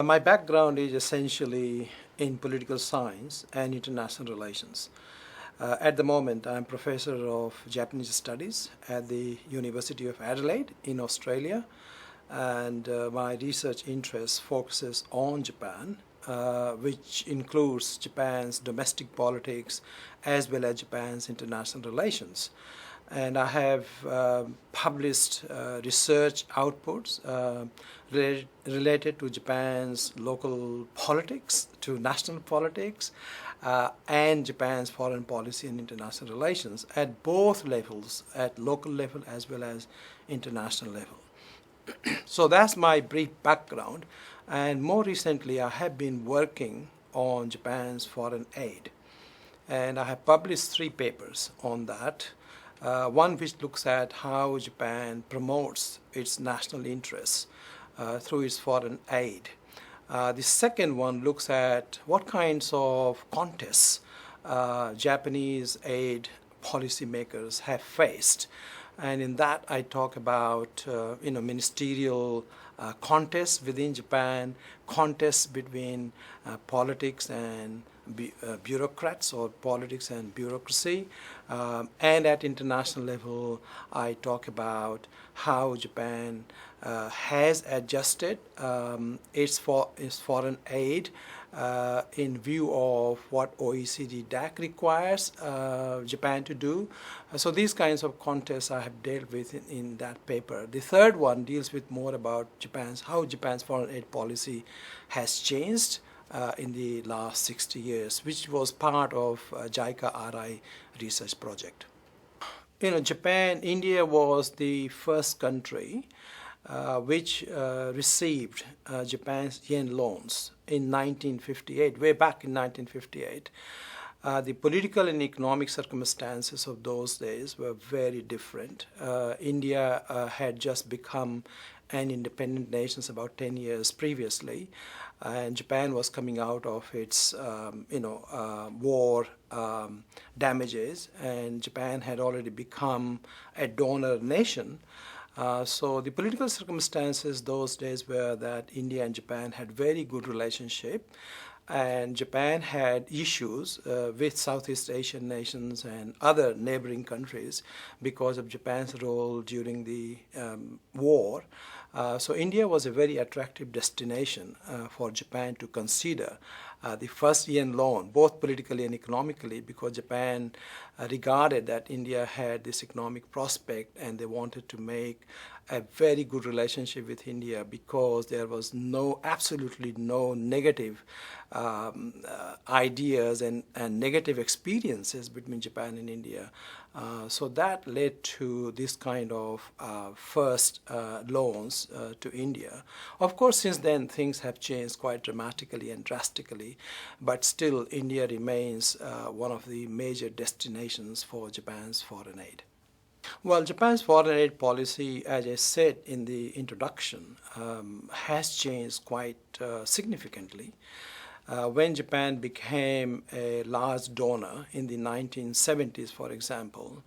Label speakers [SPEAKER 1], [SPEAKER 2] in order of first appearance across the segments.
[SPEAKER 1] My background is essentially in political science and international relations. At the moment, I'm professor of Japanese studies at the University of Adelaide in Australia, and my research interest focuses on Japan, which includes Japan's domestic politics as well as Japan's international relations. And I have published research outputs related to Japan's local politics, to national politics, and Japan's foreign policy and international relations at both levels, at local level as well as international level. So that's my brief background, and more recently I have been working on Japan's foreign aid, and I have published 3 papers on that. One which looks at how Japan promotes its national interests through its foreign aid. The second one looks at what kinds of contests Japanese aid policymakers have faced. And in that I talk about ministerial contests within Japan, contests between politics and bureaucrats or politics and bureaucracy, and at international level I talk about how Japan has adjusted its foreign aid in view of what OECD DAC requires Japan to do. So these kinds of contests I have dealt with in that paper. The third one deals with more about how Japan's foreign aid policy has changed in the last 60 years, which was part of JICA-RI research project. India was the first country which received Japan's yen loans in 1958, way back in 1958. The political and economic circumstances of those days were very different. India had just become an independent nation about 10 years previously, and Japan was coming out of its war damages, and Japan had already become a donor nation. So the political circumstances those days were that India and Japan had very good relationship, and Japan had issues with Southeast Asian nations and other neighboring countries because of Japan's role during the war. So India was a very attractive destination for Japan to consider the first yen loan, both politically and economically, because Japan regarded that India had this economic prospect and they wanted to make a very good relationship with India because there was absolutely no negative ideas and negative experiences between Japan and India. So that led to this kind of first loans to India. Of course, since then things have changed quite dramatically and drastically, but still India remains one of the major destinations for Japan's foreign aid. Well, Japan's foreign aid policy, as I said in the introduction, has changed quite significantly. When Japan became a large donor in the 1970s, for example,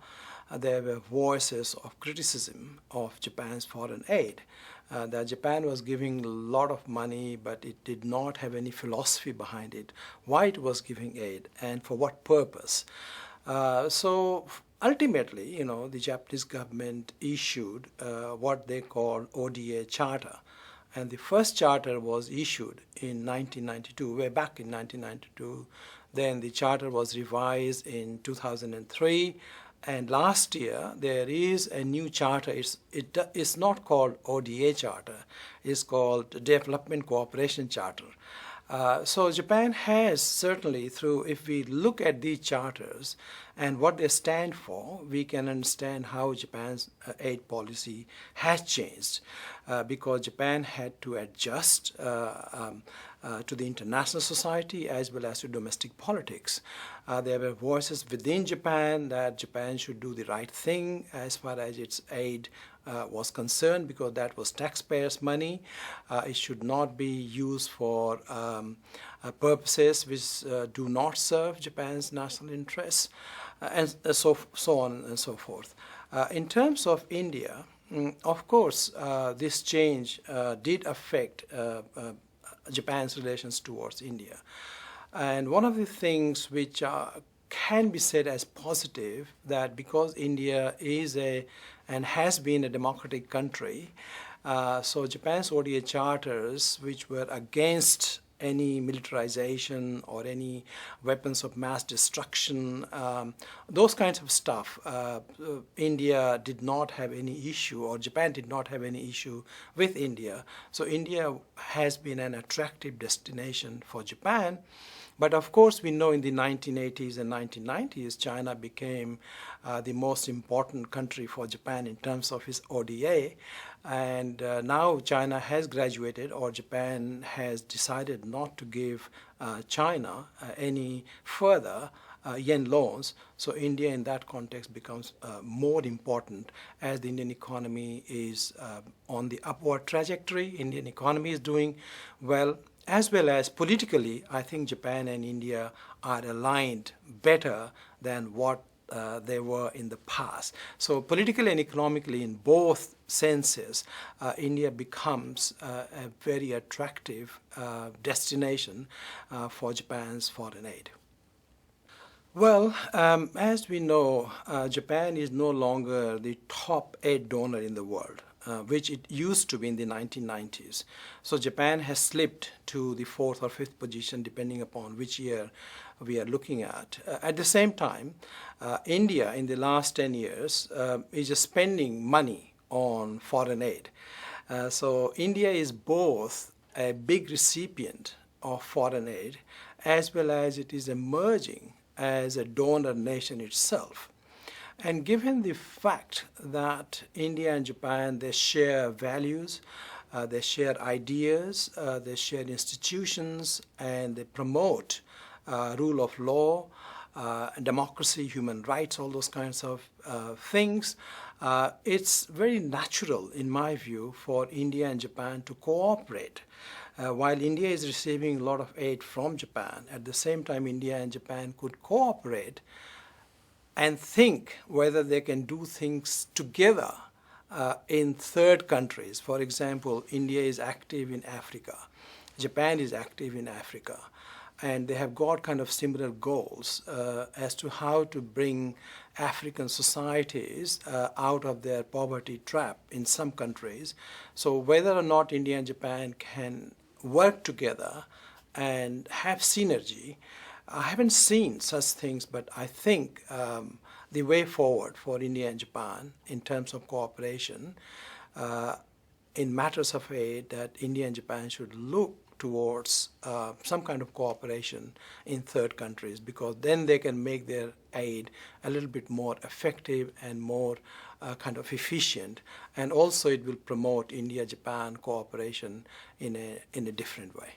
[SPEAKER 1] there were voices of criticism of Japan's foreign aid. That Japan was giving a lot of money, but it did not have any philosophy behind it, why it was giving aid and for what purpose. So ultimately, the Japanese government issued what they call ODA Charter. And the first charter was issued in 1992, way back in 1992. Then the charter was revised in 2003. And last year, there is a new charter. It's not called ODA Charter. It's called Development Cooperation Charter. So Japan has certainly, if we look at these charters and what they stand for, we can understand how Japan's aid policy has changed because Japan had to adjust to the international society as well as to domestic politics. There were voices within Japan that Japan should do the right thing as far as its aid was concerned because that was taxpayers' money. It should not be used for purposes which do not serve Japan's national interests, and so on and so forth. In terms of India, of course, this change did affect Japan's relations towards India. And one of the things which can be said as positive, that because India is and has been a democratic country, so Japan's ODA charters, which were against any militarization or any weapons of mass destruction, those kinds of stuff, India did not have any issue, or Japan did not have any issue with India. So India has been an attractive destination for Japan. But of course, we know in the 1980s and 1990s, China became the most important country for Japan in terms of its ODA. And now China has graduated, or Japan has decided not to give China any further yen loans. So India in that context becomes more important, as the Indian economy is on the upward trajectory. Indian economy is doing well. As well as politically, I think Japan and India are aligned better than what they were in the past. So politically and economically, in both senses, India becomes a very attractive destination for Japan's foreign aid. Well, as we know, Japan is no longer the top aid donor in the world, which it used to be in the 1990s. So Japan has slipped to the 4th or 5th position, depending upon which year we are looking at. At the same time, India in the last 10 years is spending money on foreign aid. So India is both a big recipient of foreign aid, as well as it is emerging as a donor nation itself. And given the fact that India and Japan, they share values, they share ideas, they share institutions, and they promote rule of law, democracy, human rights, all those kinds of things, it's very natural, in my view, for India and Japan to cooperate. While India is receiving a lot of aid from Japan, at the same time India and Japan could cooperate and think whether they can do things together in third countries. For example, India is active in Africa, Japan is active in Africa, and they have got kind of similar goals as to how to bring African societies out of their poverty trap in some countries. So whether or not India and Japan can work together and have synergy, I haven't seen such things, but I think the way forward for India and Japan in terms of cooperation in matters of aid, that India and Japan should look towards some kind of cooperation in third countries, because then they can make their aid a little bit more effective and more kind of efficient, and also it will promote India-Japan cooperation in a different way.